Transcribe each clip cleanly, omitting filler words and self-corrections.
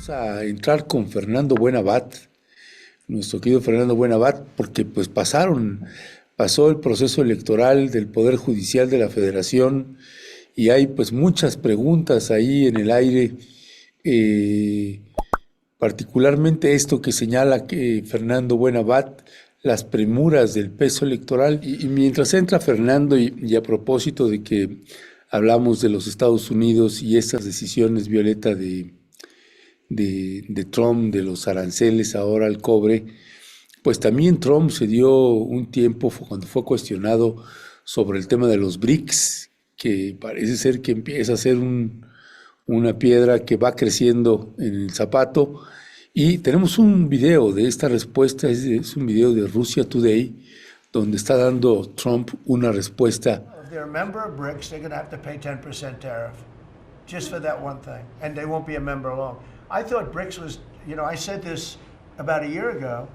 Vamos a entrar con Fernando Buenabad, nuestro querido Fernando Buenabad, porque pues pasó el proceso electoral del Poder Judicial de la Federación y hay pues muchas preguntas ahí en el aire, eh, particularmente esto que señala que Fernando Buenabad, las premuras del peso electoral. Y mientras entra Fernando, y a propósito de que hablamos de los Estados Unidos y estas decisiones, Violeta, de Trump, de los aranceles ahora al cobre, pues también Trump se dio un tiempo cuando fue cuestionado sobre el tema de los BRICS, que parece ser que empieza a ser una piedra que va creciendo en el zapato. Y tenemos un video de esta respuesta, es un video de Russia Today, donde está dando Trump una respuesta. If they're a member of BRICS, they're going to have to pay 10% tariff just for that one thing, and they won't be a member long. I thought BRICS was, I said this about a year ago,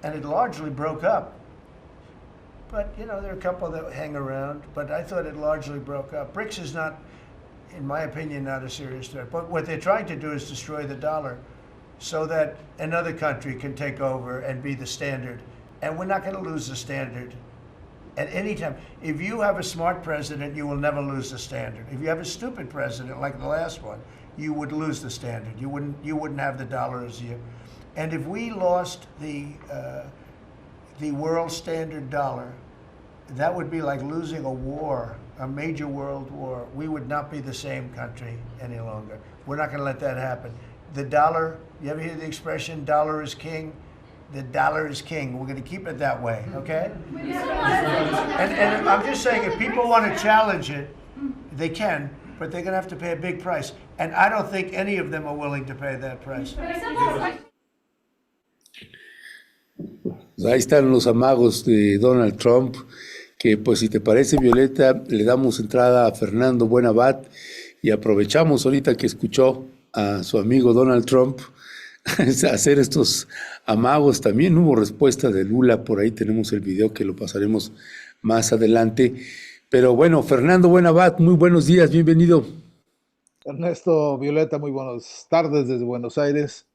and it largely broke up. But, there are a couple that hang around, but I thought it largely broke up. BRICS is not, in my opinion, not a serious threat. But what they're trying to do is destroy the dollar so that another country can take over and be the standard. And we're not going to lose the standard at any time. If you have a smart president, you will never lose the standard. If you have a stupid president like the last one, you would lose the standard. You wouldn't have the dollar as you. And if we lost the world standard dollar, that would be like losing a war, a major world war. We would not be the same country any longer. We're not going to let that happen. The dollar, you ever hear the expression, dollar is king? The dollar is king. We're going to keep it that way, okay? And I'm just saying, if people want to challenge it, they can, but they're going to have to pay a big price. And I don't think any of them are willing to pay that price. Ahí están los amagos de Donald Trump, que pues si te parece, Violeta, le damos entrada a Fernando Buenabad y aprovechamos ahorita que escuchó a su amigo Donald Trump hacer estos amagos. También hubo respuesta de Lula, por ahí tenemos el video que lo pasaremos más adelante. Pero bueno, Fernando Buenabad, muy buenos días, bienvenido. Ernesto, Violeta, muy buenas tardes desde Buenos Aires,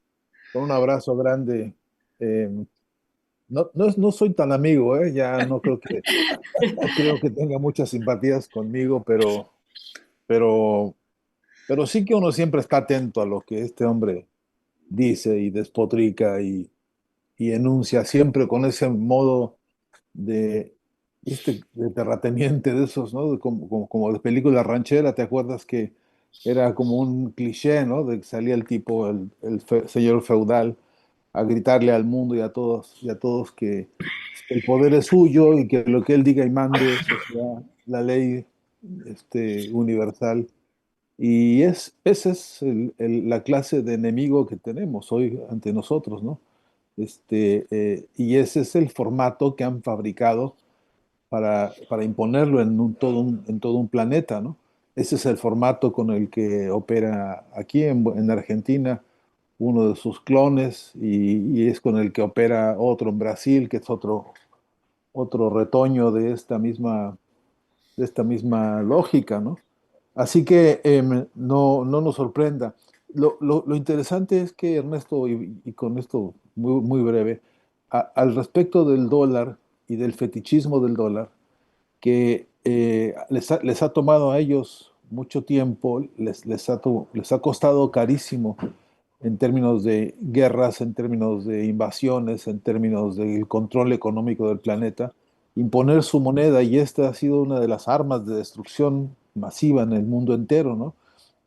con un abrazo grande. No soy tan amigo, ya no creo que tenga muchas simpatías conmigo, pero sí que uno siempre está atento a lo que este hombre dice y despotrica y enuncia, siempre con ese modo de terrateniente de esos, ¿no? Como de película ranchera. ¿Te acuerdas que era como un cliché, ¿no? De que salía el tipo, señor feudal, a gritarle al mundo y a todos que el poder es suyo y que lo que él diga y mande, eso sea la ley universal. Y esa es la clase de enemigo que tenemos hoy ante nosotros, ¿no? Y ese es el formato que han fabricado para imponerlo en todo un planeta, ¿no? Ese es el formato con el que opera aquí en Argentina uno de sus clones, y es con el que opera otro en Brasil, que es otro retoño de esta misma lógica, ¿no? Así que no nos sorprenda. Lo interesante es que, Ernesto, y con esto muy breve, al respecto del dólar y del fetichismo del dólar, que les ha tomado a ellos mucho tiempo, les ha costado carísimo en términos de guerras, en términos de invasiones, en términos del control económico del planeta, imponer su moneda, y esta ha sido una de las armas de destrucción masiva en el mundo entero, ¿no?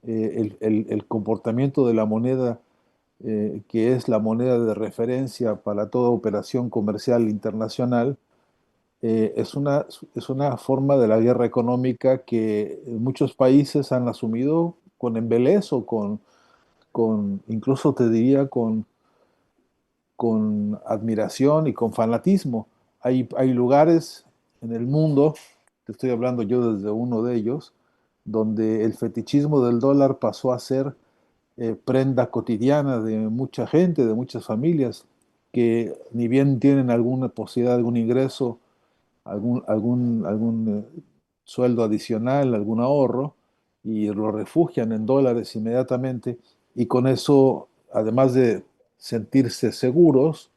El comportamiento de la moneda, que es la moneda de referencia para toda operación comercial internacional, es una forma de la guerra económica que muchos países han asumido con embeleso, incluso te diría, con admiración y con fanatismo. Hay lugares en el mundo, te estoy hablando yo desde uno de ellos, donde el fetichismo del dólar pasó a ser prenda cotidiana de mucha gente, de muchas familias, que ni bien tienen alguna posibilidad, algún ingreso, algún sueldo adicional, algún ahorro, y lo refugian en dólares inmediatamente, y con eso además de sentirse seguros,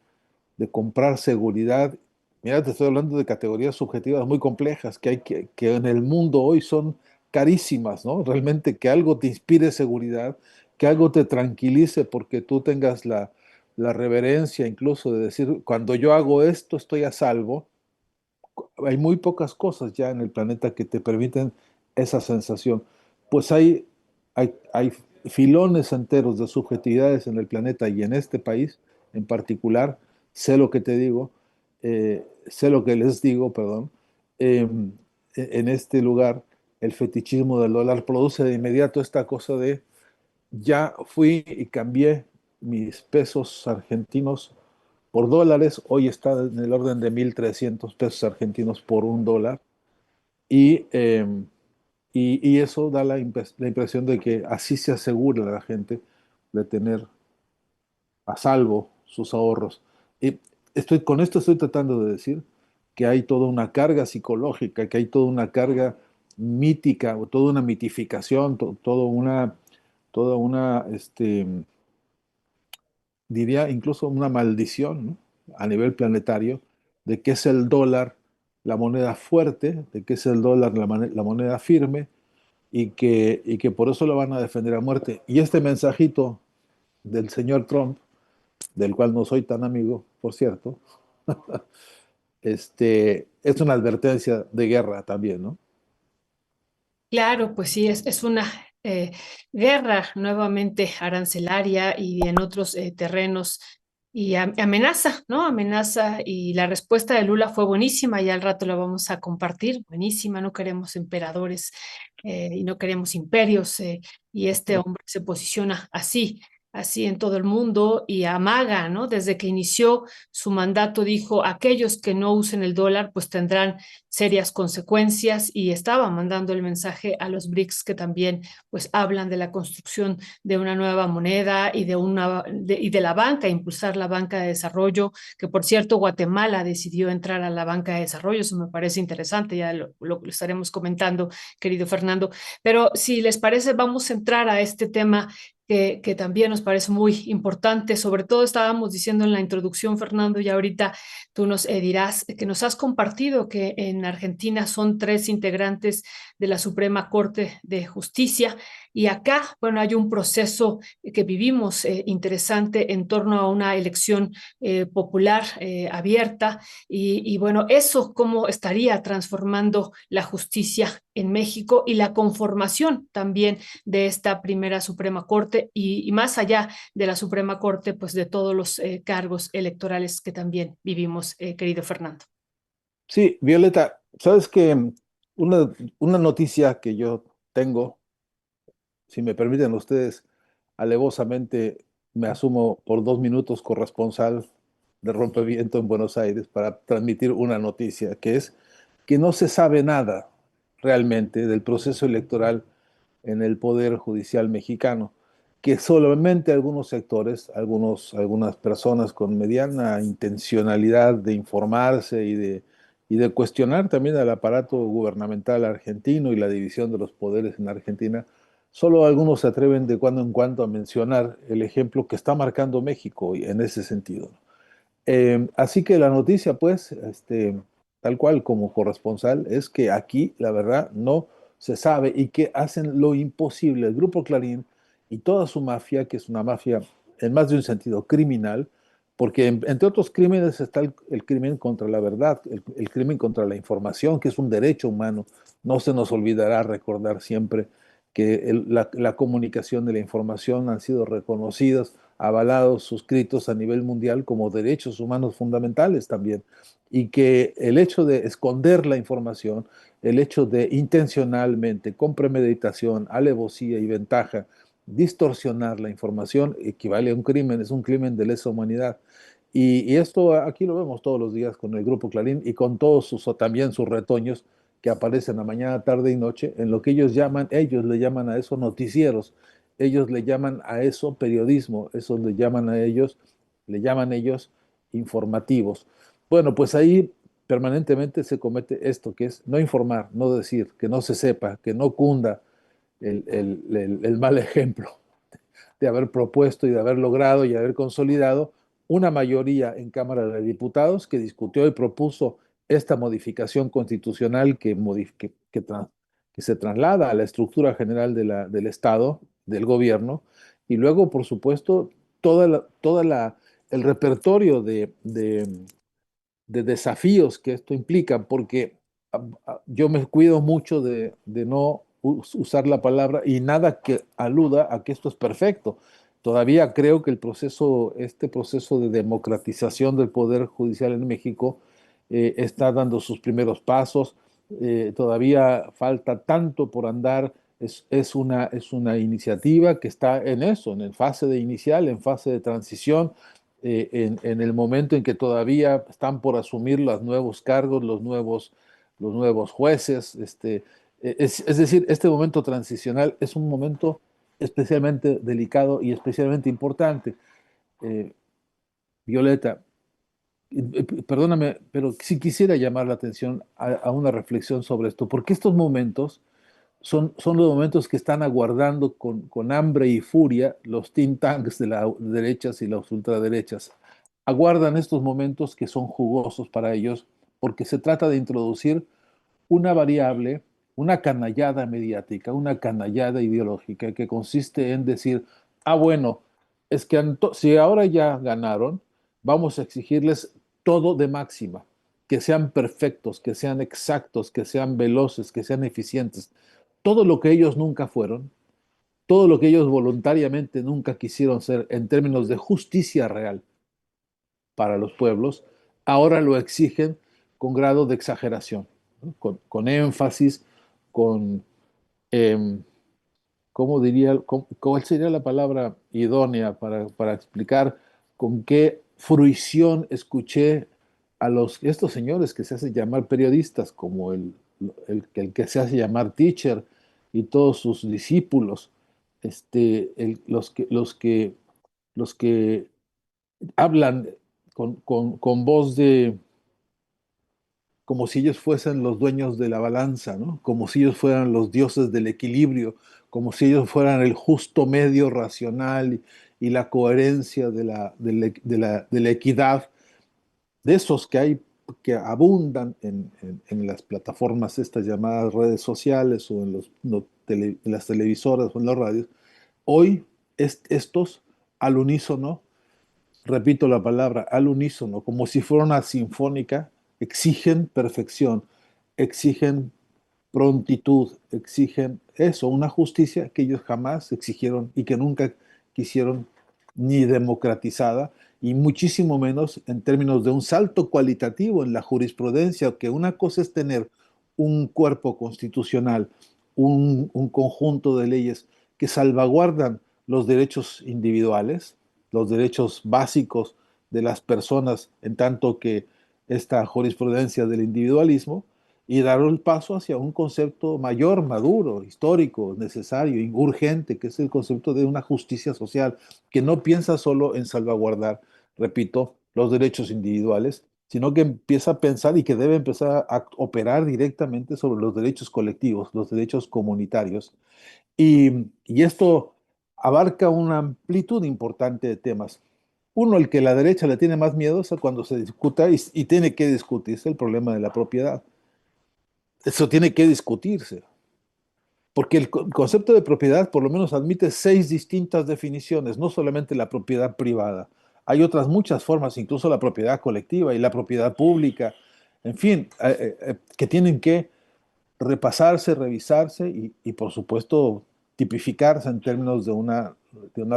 de comprar seguridad. Mira, te estoy hablando de categorías subjetivas muy complejas que en el mundo hoy son carísimas, ¿no? Realmente que algo te inspire seguridad, que algo te tranquilice porque tú tengas la reverencia incluso de decir, cuando yo hago esto estoy a salvo. Hay muy pocas cosas ya en el planeta que te permiten esa sensación. Pues hay filones enteros de subjetividades en el planeta y en este país en particular. Sé lo que te digo, sé lo que les digo, perdón. En este lugar, el fetichismo del dólar produce de inmediato esta cosa de ya fui y cambié mis pesos argentinos por dólares. Hoy está en el orden de 1.300 pesos argentinos por un dólar. Y, eh, y eso da la impresión de que así se asegura la gente de tener a salvo sus ahorros. Y con esto estoy tratando de decir que hay toda una carga psicológica, que hay toda una carga mítica, o toda una mitificación, toda una diría incluso una maldición, ¿no? A nivel planetario, de que es el dólar la moneda fuerte, de que es el dólar la moneda firme y que por eso lo van a defender a muerte. Y este mensajito del señor Trump, del cual no soy tan amigo, por cierto, es una advertencia de guerra también, ¿no? Claro, pues sí, es una guerra nuevamente arancelaria y en otros terrenos y amenaza, ¿no? Amenaza y la respuesta de Lula fue buenísima y al rato la vamos a compartir, buenísima, no queremos emperadores y no queremos imperios y este hombre se posiciona así. Así en todo el mundo y amaga, ¿no? Desde que inició su mandato dijo, aquellos que no usen el dólar pues tendrán serias consecuencias y estaba mandando el mensaje a los BRICS que también pues hablan de la construcción de una nueva moneda y y de la banca, impulsar la banca de desarrollo, que por cierto Guatemala decidió entrar a la banca de desarrollo, eso me parece interesante, ya lo estaremos comentando, querido Fernando, pero si les parece vamos a entrar a este tema que también nos parece muy importante. Sobre todo estábamos diciendo en la introducción, Fernando, y ahorita tú nos dirás que nos has compartido que en Argentina son tres integrantes de la Suprema Corte de Justicia y acá, bueno, hay un proceso que vivimos interesante en torno a una elección popular abierta bueno, eso cómo estaría transformando la justicia en México y la conformación también de esta primera Suprema Corte y más allá de la Suprema Corte, pues de todos los cargos electorales que también vivimos, querido Fernando. Sí, Violeta, sabes que una, una noticia que yo tengo, si me permiten ustedes, alevosamente me asumo por 2 minutos corresponsal de Rompeviento en Buenos Aires para transmitir una noticia, que es que no se sabe nada realmente del proceso electoral en el Poder Judicial mexicano, que solamente algunos sectores, algunas personas con mediana intencionalidad de informarse y de cuestionar también al aparato gubernamental argentino y la división de los poderes en Argentina, solo algunos se atreven de cuando en cuando a mencionar el ejemplo que está marcando México en ese sentido. Así que la noticia, pues, tal cual como corresponsal, es que aquí, la verdad, no se sabe y que hacen lo imposible. El Grupo Clarín y toda su mafia, que es una mafia en más de un sentido criminal, porque entre otros crímenes está el crimen contra la verdad, el crimen contra la información, que es un derecho humano. No se nos olvidará recordar siempre que la comunicación y la información han sido reconocidas, avalados, suscritos a nivel mundial como derechos humanos fundamentales también, y que el hecho de esconder la información, el hecho de intencionalmente, con premeditación, alevosía y ventaja, distorsionar la información equivale a un crimen, es un crimen de lesa humanidad. Y esto aquí lo vemos todos los días con el Grupo Clarín y con todos también sus retoños que aparecen a mañana, tarde y noche en lo que ellos le llaman a eso noticieros, ellos le llaman a eso periodismo, eso le llaman ellos informativos. Bueno, pues ahí permanentemente se comete esto, que es no informar, no decir, que no se sepa, que no cunda el mal ejemplo de haber propuesto y de haber logrado y haber consolidado una mayoría en Cámara de Diputados que discutió y propuso esta modificación constitucional que se traslada a la estructura general del Estado, del gobierno, y luego, por supuesto, el repertorio de desafíos que esto implica, porque yo me cuido mucho de no usar la palabra y nada que aluda a que esto es perfecto. Todavía creo que este proceso de democratización del Poder Judicial en México está dando sus primeros pasos. Todavía falta tanto por andar. Es una iniciativa que está en eso, en fase de inicial, en fase de transición, en el momento en que todavía están por asumir los nuevos cargos, los nuevos jueces. Es decir, este momento transicional es un momento especialmente delicado y especialmente importante. Eh, Violeta, perdóname, pero sí quisiera llamar la atención a una reflexión sobre esto, porque estos momentos son los momentos que están aguardando con hambre y furia los think tanks de las derechas y las ultraderechas. Aguardan estos momentos que son jugosos para ellos porque se trata de introducir una variable, una canallada mediática, una canallada ideológica que consiste en decir, bueno, es que si ahora ya ganaron, vamos a exigirles todo de máxima, que sean perfectos, que sean exactos, que sean veloces, que sean eficientes. Todo lo que ellos nunca fueron, todo lo que ellos voluntariamente nunca quisieron ser en términos de justicia real para los pueblos, ahora lo exigen con grado de exageración, ¿no? Con énfasis, con, eh, ¿cómo diría, cuál sería la palabra idónea para explicar con qué fruición escuché a estos señores que se hacen llamar periodistas, como el que se hace llamar teacher y todos sus discípulos, los que hablan con voz como si ellos fuesen los dueños de la balanza, ¿no? Como si ellos fueran los dioses del equilibrio, como si ellos fueran el justo medio racional y la coherencia de la equidad, de esos que hay, que abundan en las plataformas estas llamadas redes sociales o en las televisoras o en las radios. Hoy estos al unísono, repito la palabra, al unísono, como si fuera una sinfónica, exigen perfección, exigen prontitud, exigen eso, una justicia que ellos jamás exigieron y que nunca quisieron ni democratizada, y muchísimo menos en términos de un salto cualitativo en la jurisprudencia, que una cosa es tener un cuerpo constitucional, un conjunto de leyes que salvaguardan los derechos individuales, los derechos básicos de las personas, en tanto que esta jurisprudencia del individualismo, y dar el paso hacia un concepto mayor, maduro, histórico, necesario, urgente, que es el concepto de una justicia social, que no piensa solo en salvaguardar, repito, los derechos individuales, sino que empieza a pensar y que debe empezar a operar directamente sobre los derechos colectivos, los derechos comunitarios. Y esto abarca una amplitud importante de temas. Uno, el que la derecha le tiene más miedo es a cuando se discuta y tiene que discutirse el problema de la propiedad. Eso tiene que discutirse, porque el concepto de propiedad por lo menos admite 6 distintas definiciones, no solamente la propiedad privada. Hay otras muchas formas, incluso la propiedad colectiva y la propiedad pública, en fin, que tienen que repasarse, revisarse y por supuesto, tipificarse en términos de una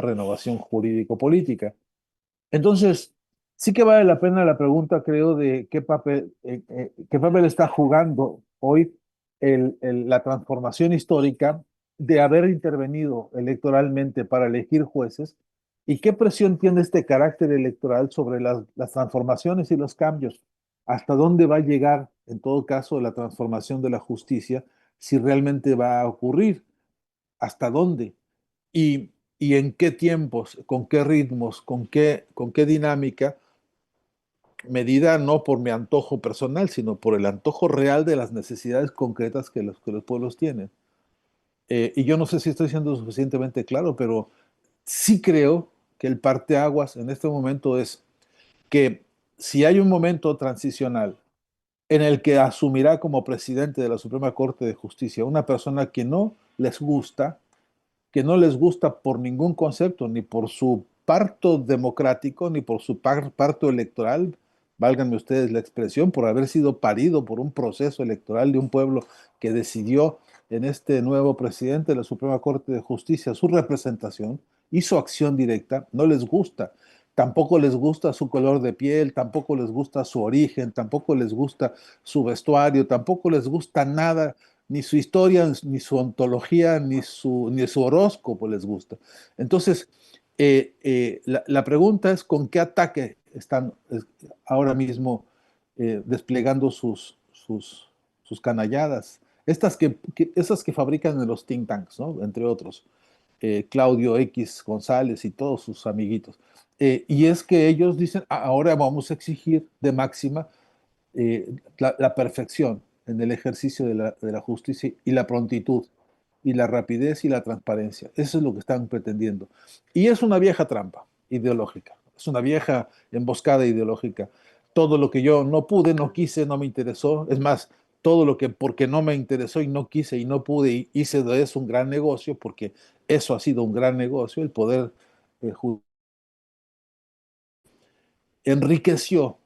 renovación jurídico-política. Entonces, sí que vale la pena la pregunta, creo, de qué papel está jugando hoy la transformación histórica de haber intervenido electoralmente para elegir jueces, y qué presión tiene este carácter electoral sobre las transformaciones y los cambios. ¿Hasta dónde va a llegar, en todo caso, la transformación de la justicia, si realmente va a ocurrir? ¿Hasta dónde? Y en qué tiempos, con qué ritmos, con qué dinámica, medida no por mi antojo personal, sino por el antojo real de las necesidades concretas que los pueblos tienen. Y yo no sé si estoy siendo suficientemente claro, pero Sí creo que el parteaguas en este momento es que si hay un momento transicional en el que asumirá como presidente de la Suprema Corte de Justicia una persona que no les gusta por ningún concepto, ni por su parto democrático, ni por su parto electoral, válganme ustedes la expresión, por haber sido parido por un proceso electoral de un pueblo que decidió en este nuevo presidente de la Suprema Corte de Justicia su representación y su acción directa, no les gusta. Tampoco les gusta su color de piel, tampoco les gusta su origen, tampoco les gusta su vestuario, tampoco les gusta nada, ni su historia, ni su ontología, ni su horóscopo les gusta. Entonces, la pregunta es con qué ataque están ahora mismo desplegando sus canalladas. Esas que fabrican en los think tanks, ¿no? Entre otros. Claudio X González y todos sus amiguitos. Y es que ellos dicen, ahora vamos a exigir de máxima la perfección en el ejercicio de la justicia y la prontitud y la rapidez y la transparencia. Eso es lo que están pretendiendo. Y es una vieja trampa ideológica, es una vieja emboscada ideológica. Todo lo que yo no pude, no quise, no me interesó, es más, todo lo que porque no me interesó y no quise y no pude, hice de eso un gran negocio, porque eso ha sido un gran negocio, el poder eh, enriqueció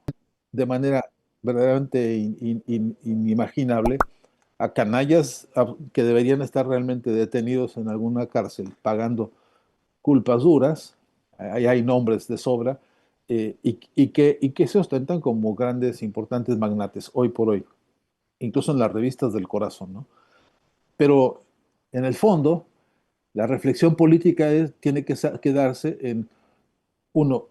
de manera verdaderamente inimaginable a canallas que deberían estar realmente detenidos en alguna cárcel pagando culpas duras, ahí hay nombres de sobra, y que se ostentan como grandes, importantes magnates hoy por hoy, incluso en las revistas del corazón, ¿no? Pero en el fondo, la reflexión política tiene que quedarse en, uno,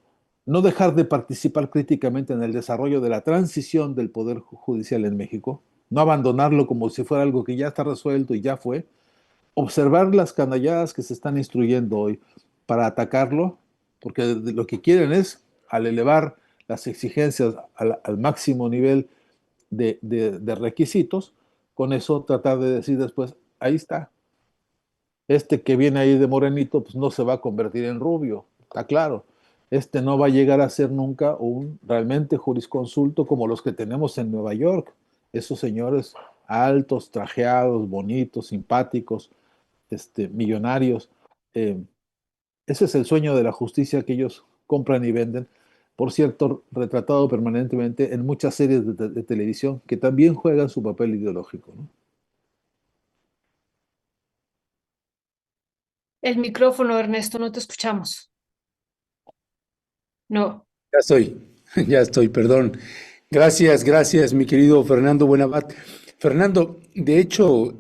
no dejar de participar críticamente en el desarrollo de la transición del Poder Judicial en México, no abandonarlo como si fuera algo que ya está resuelto y ya fue, observar las canalladas que se están instruyendo hoy para atacarlo, porque lo que quieren es, al elevar las exigencias al máximo nivel de requisitos, con eso tratar de decir después, ahí está, este que viene ahí de morenito, pues no se va a convertir en rubio, está claro. Este no va a llegar a ser nunca un realmente jurisconsulto como los que tenemos en Nueva York. Esos señores altos, trajeados, bonitos, simpáticos, millonarios. Eh, Ese es el sueño de la justicia que ellos compran y venden. Por cierto, retratado permanentemente en muchas series de televisión que también juegan su papel ideológico, ¿no? El micrófono, Ernesto, no te escuchamos. No. Ya estoy, ya estoy, perdón. Gracias, gracias, mi querido Fernando Buenavat. Fernando, de hecho,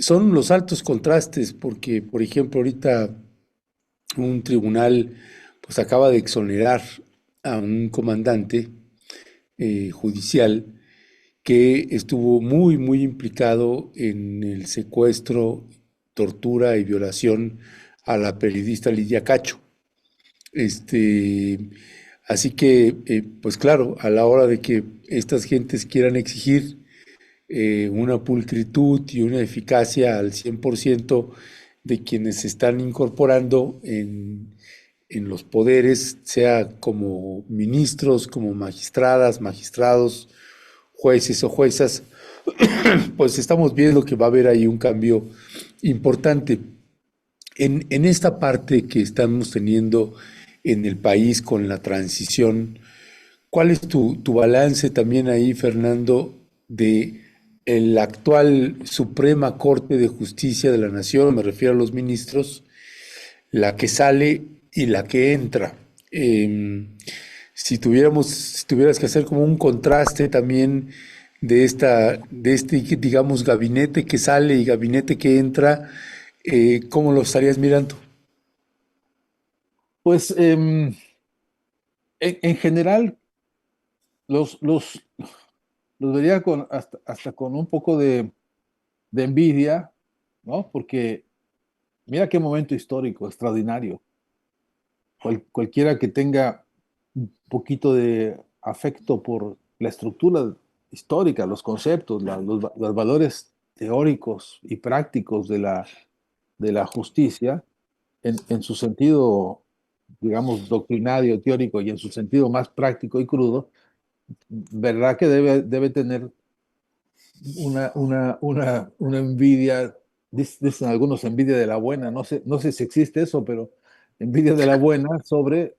son los altos contrastes, porque, por ejemplo, ahorita un tribunal pues acaba de exonerar a un comandante judicial que estuvo muy, muy implicado en el secuestro, tortura y violación a la periodista Lidia Cacho. Este, Así que, pues claro, a la hora de que estas gentes quieran exigir una pulcritud y una eficacia al 100% de quienes se están incorporando en los poderes, sea como ministros, como magistradas, magistrados, jueces o juezas, pues estamos viendo que va a haber ahí un cambio importante. En esta parte que estamos teniendo en el país con la transición, ¿cuál es tu balance también ahí, Fernando, de la actual Suprema Corte de Justicia de la Nación? Me refiero a los ministros, la que sale y la que entra. Si tuvieras que hacer como un contraste también de este, digamos, gabinete que sale y gabinete que entra, ¿cómo lo estarías mirando? Pues en general los vería hasta con un poco de envidia, ¿no? Porque mira qué momento histórico, extraordinario. Cualquiera que tenga un poquito de afecto por la estructura histórica, los conceptos, los valores teóricos y prácticos de la justicia, en su sentido, digamos, doctrinario, teórico y en su sentido más práctico y crudo, verdad que debe tener una envidia, dicen algunos envidia de la buena, no sé si existe eso, pero envidia de la buena sobre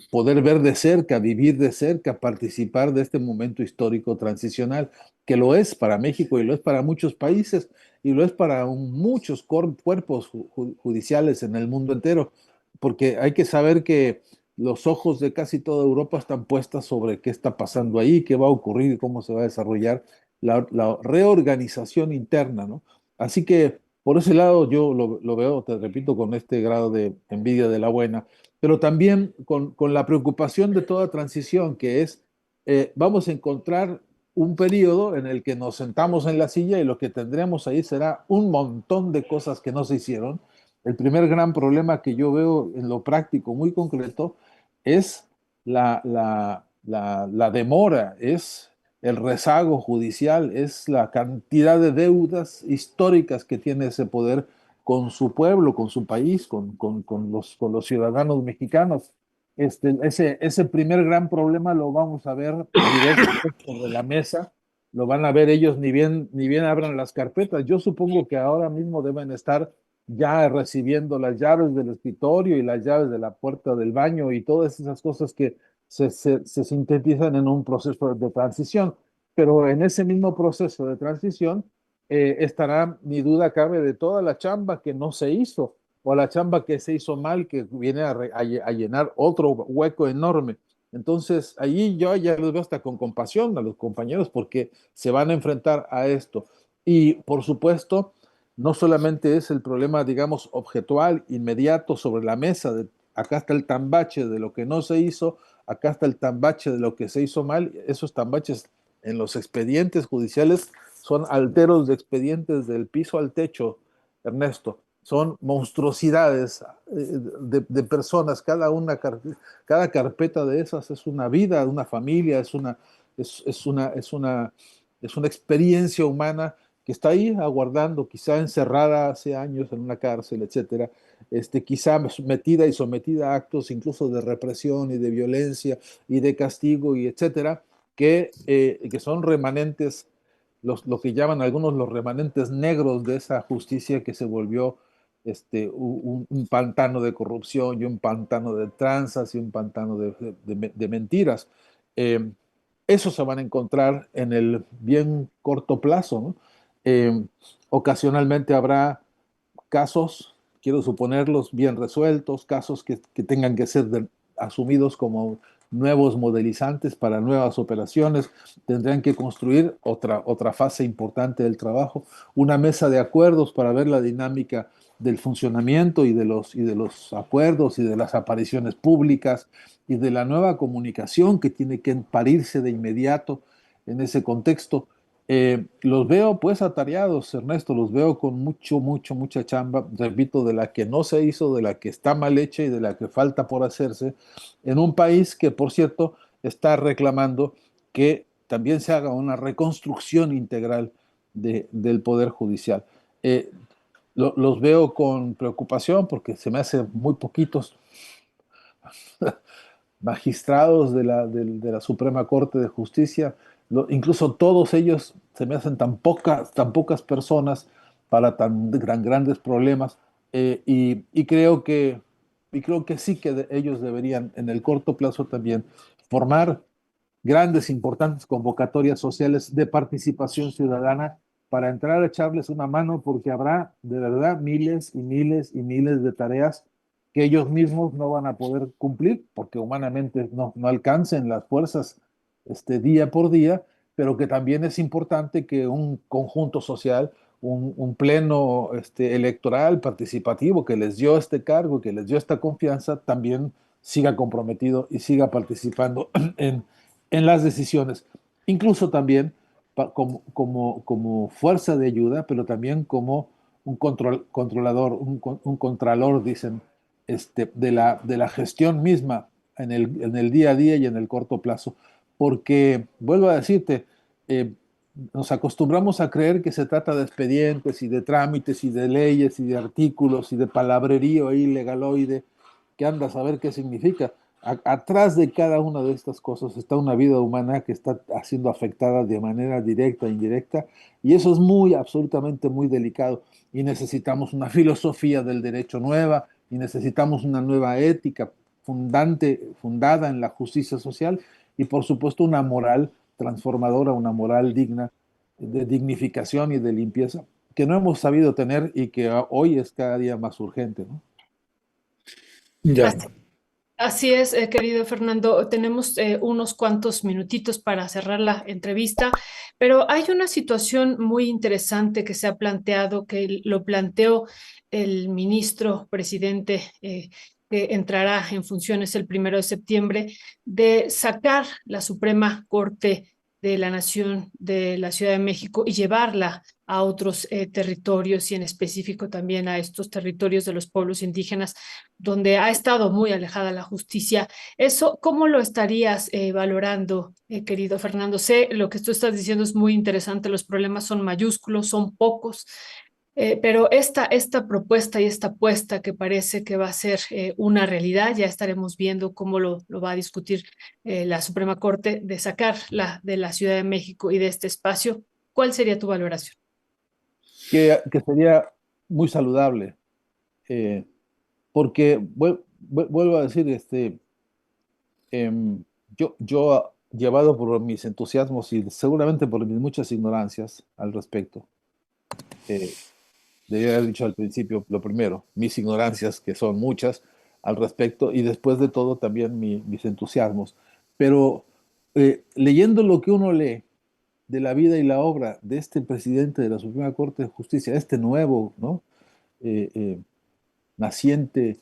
poder ver de cerca, vivir de cerca, participar de este momento histórico transicional, que lo es para México y lo es para muchos países y lo es para muchos cuerpos judiciales en el mundo entero, porque hay que saber que los ojos de casi toda Europa están puestos sobre qué está pasando ahí, qué va a ocurrir y cómo se va a desarrollar la reorganización interna, ¿no? Así que por ese lado yo lo veo, te repito, con este grado de envidia de la buena, pero también con la preocupación de toda transición, que es, vamos a encontrar un periodo en el que nos sentamos en la silla y lo que tendremos ahí será un montón de cosas que no se hicieron. El primer gran problema que yo veo en lo práctico, muy concreto, es la demora, es el rezago judicial, es la cantidad de deudas históricas que tiene ese poder con su pueblo, con su país, con los ciudadanos mexicanos. Ese primer gran problema lo vamos a ver directo sobre la mesa, lo van a ver ellos ni bien abran las carpetas. Yo supongo que ahora mismo deben estar ya recibiendo las llaves del escritorio y las llaves de la puerta del baño y todas esas cosas que se sintetizan en un proceso de transición. Pero en ese mismo proceso de transición estará, ni duda cabe, de toda la chamba que no se hizo o la chamba que se hizo mal, que viene a llenar otro hueco enorme. Entonces, allí yo ya los veo hasta con compasión a los compañeros porque se van a enfrentar a esto. Y, por supuesto, no solamente es el problema, digamos, objetual, inmediato sobre la mesa, de acá está el tambache de lo que no se hizo, acá está el tambache de lo que se hizo mal, esos tambaches en los expedientes judiciales son alteros de expedientes del piso al techo, Ernesto, son monstruosidades de personas, cada carpeta de esas es una vida, una familia, es una experiencia humana que está ahí aguardando, quizá encerrada hace años en una cárcel, etcétera, quizá metida y sometida a actos incluso de represión y de violencia y de castigo y etcétera, que son remanentes, lo que llaman algunos los remanentes negros de esa justicia que se volvió un pantano de corrupción y un pantano de tranzas y un pantano de mentiras. Eh, Eso se van a encontrar en el bien corto plazo, ¿no? Eh, Ocasionalmente habrá casos, quiero suponerlos bien resueltos, casos que tengan que ser asumidos como nuevos modelizantes para nuevas operaciones, tendrán que construir otra fase importante del trabajo, una mesa de acuerdos para ver la dinámica del funcionamiento y de los acuerdos y de las apariciones públicas y de la nueva comunicación que tiene que parirse de inmediato en ese contexto. Los veo pues atareados, Ernesto, los veo con mucha chamba, repito, de la que no se hizo, de la que está mal hecha y de la que falta por hacerse, en un país que, por cierto, está reclamando que también se haga una reconstrucción integral del Poder Judicial. Eh, los veo con preocupación porque se me hace muy poquitos magistrados de la Suprema Corte de Justicia, incluso todos ellos se me hacen tan pocas personas para grandes problemas, y creo que sí que ellos deberían en el corto plazo también formar grandes, importantes convocatorias sociales de participación ciudadana para entrar a echarles una mano, porque habrá de verdad miles y miles y miles de tareas que ellos mismos no van a poder cumplir, porque humanamente no alcancen las fuerzas día por día, pero que también es importante que un conjunto social, un pleno electoral participativo que les dio este cargo, que les dio esta confianza, también siga comprometido y siga participando en las decisiones, incluso también como fuerza de ayuda, pero también como un controlador, un contralor, dicen, de la gestión misma en el día a día y en el corto plazo. Porque, vuelvo a decirte, eh, nos acostumbramos a creer que se trata de expedientes y de trámites y de leyes y de artículos y de palabrerío ahí legaloide, que anda a saber qué significa. Atrás de cada una de estas cosas está una vida humana que está siendo afectada de manera directa e indirecta, y eso es muy, absolutamente muy delicado. Y necesitamos una filosofía del derecho nueva, y necesitamos una nueva ética fundada en la justicia social, y por supuesto una moral transformadora, una moral digna, de dignificación y de limpieza, que no hemos sabido tener y que hoy es cada día más urgente, ¿no? Ya. Así, así es, querido Fernando. Tenemos unos cuantos minutitos para cerrar la entrevista, pero hay una situación muy interesante que se ha planteado, que lo planteó el ministro presidente que entrará en funciones el 1 de septiembre, de sacar la Suprema Corte de la Nación de la Ciudad de México y llevarla a otros territorios y en específico también a estos territorios de los pueblos indígenas donde ha estado muy alejada la justicia. Eso, ¿cómo lo estarías valorando, querido Fernando? Sé, lo que tú estás diciendo es muy interesante, los problemas son mayúsculos, son pocos, pero esta propuesta y esta apuesta que parece que va a ser una realidad, ya estaremos viendo cómo lo va a discutir la Suprema Corte, de sacarla de la Ciudad de México y de este espacio. ¿Cuál sería tu valoración? Que sería muy saludable, eh, porque vuelvo a decir, em, yo, llevado por mis entusiasmos y seguramente por mis muchas ignorancias al respecto, eh, debería haber dicho al principio lo primero, mis ignorancias, que son muchas al respecto, y después de todo también mis entusiasmos. Pero leyendo lo que uno lee de la vida y la obra de este presidente de la Suprema Corte de Justicia, este nuevo, ¿no? Eh, eh, naciente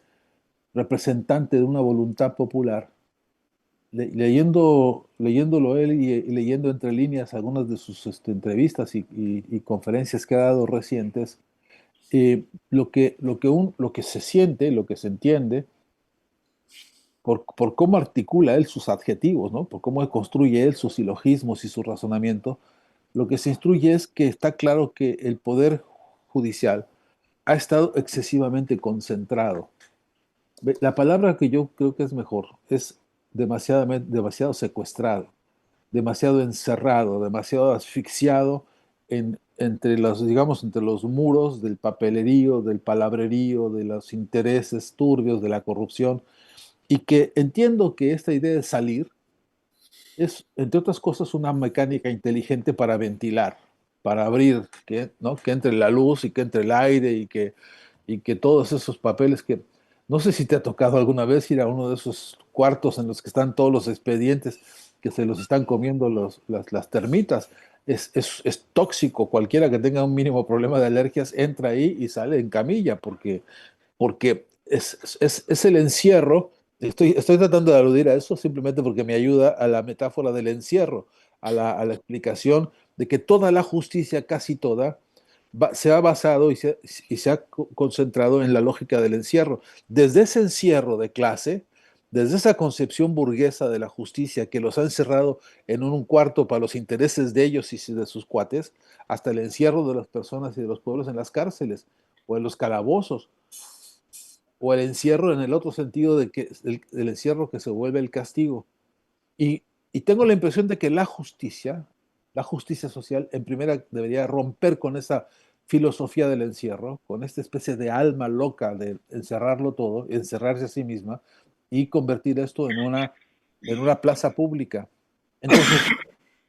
representante de una voluntad popular, leyéndolo él y leyendo entre líneas algunas de sus entrevistas y conferencias que ha dado recientes, lo que se siente, lo que se entiende, por cómo articula él sus adjetivos, ¿no? Por cómo construye él sus silogismos y su razonamiento, lo que se instruye es que está claro que el poder judicial ha estado excesivamente concentrado. La palabra que yo creo que es mejor es demasiado secuestrado, demasiado encerrado, demasiado asfixiado entre digamos, entre los muros del papelerío, del palabrerío, de los intereses turbios, de la corrupción, y que entiendo que esta idea de salir es, entre otras cosas, una mecánica inteligente para ventilar, para abrir, ¿no? Que entre la luz y que entre el aire y que todos esos papeles que, no sé si te ha tocado alguna vez ir a uno de esos cuartos en los que están todos los expedientes que se los están comiendo las termitas. Es tóxico, cualquiera que tenga un mínimo problema de alergias entra ahí y sale en camilla, porque es el encierro. Estoy tratando de aludir a eso simplemente porque me ayuda a la metáfora del encierro, a la explicación de que toda la justicia, casi toda, se ha basado y se ha concentrado en la lógica del encierro. Desde ese encierro de clase, desde esa concepción burguesa de la justicia que los ha encerrado en un cuarto para los intereses de ellos y de sus cuates, hasta el encierro de las personas y de los pueblos en las cárceles o en los calabozos, o el encierro en el otro sentido de que el encierro que se vuelve el castigo. Y, y tengo la impresión de que la justicia social, en primera debería romper con esa filosofía del encierro, con esta especie de alma loca de encerrarlo todo, encerrarse a sí misma y convertir esto en una plaza pública. Entonces,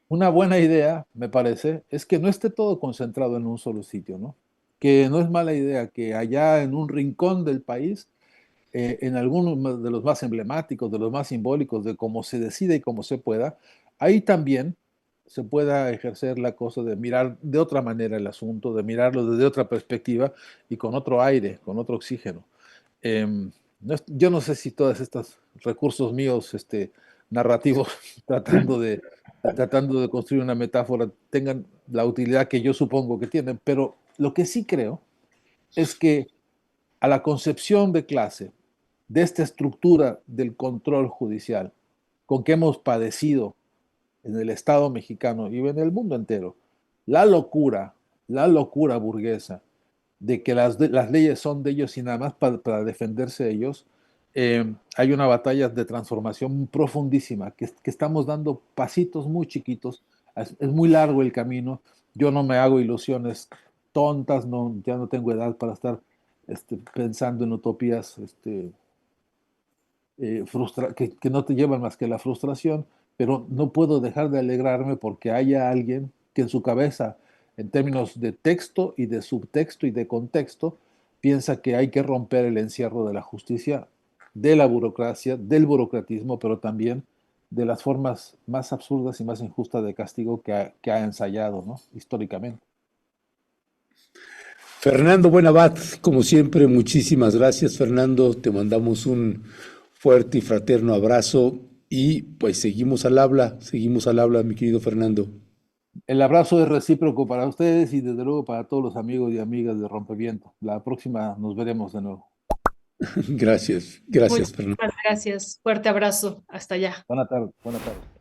una buena idea, me parece, es que no esté todo concentrado en un solo sitio, ¿no? Que no es mala idea que allá en un rincón del país, en algunos de los más emblemáticos, de los más simbólicos, de cómo se decide y cómo se pueda, ahí también se pueda ejercer la cosa de mirar de otra manera el asunto, de mirarlo desde otra perspectiva y con otro aire, con otro oxígeno. Yo no sé si todos estos recursos míos narrativos tratando de construir una metáfora tengan la utilidad que yo supongo que tienen, pero lo que sí creo es que a la concepción de clase de esta estructura del control judicial con que hemos padecido en el Estado mexicano y en el mundo entero la locura burguesa de que las leyes son de ellos y nada más para defenderse ellos, hay una batalla de transformación profundísima, que estamos dando pasitos muy chiquitos, es muy largo el camino, yo no me hago ilusiones tontas, no, ya no tengo edad para estar pensando en utopías que no te llevan más que la frustración, pero no puedo dejar de alegrarme porque haya alguien que en su cabeza, en términos de texto y de subtexto y de contexto, piensa que hay que romper el encierro de la justicia, de la burocracia, del burocratismo, pero también de las formas más absurdas y más injustas de castigo que ha ensayado, ¿no? Históricamente. Fernando Buenabat, como siempre, muchísimas gracias, Fernando. Te mandamos un fuerte y fraterno abrazo y pues seguimos al habla, mi querido Fernando. El abrazo es recíproco para ustedes y desde luego para todos los amigos y amigas de Rompeviento. La próxima nos veremos de nuevo. Gracias, gracias, Muchas Fernando. gracias. Fuerte abrazo. Hasta allá. Buenas tardes. Buenas tardes.